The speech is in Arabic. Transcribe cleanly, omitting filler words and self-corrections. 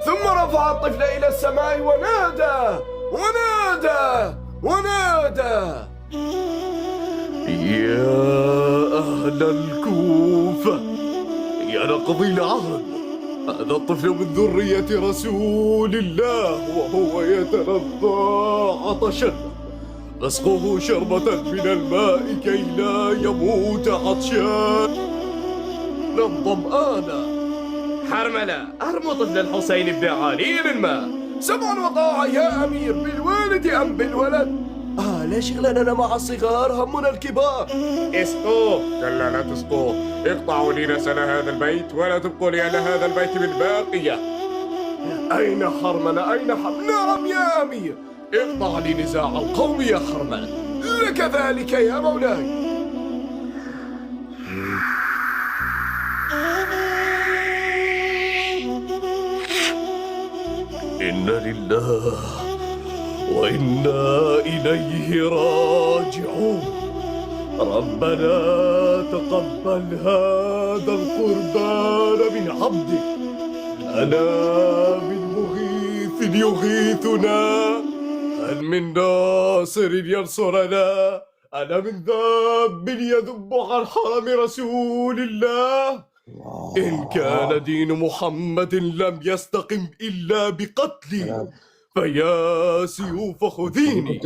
ثم رفع الطفل إلى السماء ونادى ونادى ونادى: يا أهل الكوفة، يا نقضي العهد، هذا الطفل من ذرية رسول الله وهو يتلظى عطشا، فاسقوه شربة من الماء كي لا يموت عطشانا ظمآنا. حرملة، أرموا طفل الحسين بن علي بالماء. سمع وطاعة يا أمير، بالوالد أم بالولد؟ لا شغلنا مع الصغار، همنا الكبار. اسقوه. كلا لا تسقوه، اقطعوا لي نسل هذا البيت ولا تبقوا لي على هذا البيت من باقية. أين حرملة؟ أين حرملة؟ نعم يا أمير، اقطع لي نزاع القوم يا حرملة. لك ذلك يا مولاي. إنا لله وإنا إليه راجعون. ربنا تقبل هذا القربان من عبدك. أنا من مغيث يغيثنا، هل من ناصر ينصرنا؟ أنا من ذاب يذب عن حرم رسول الله. إن كان دين محمد لم يستقم إلا بقتلي، فيا سيوف خذيني.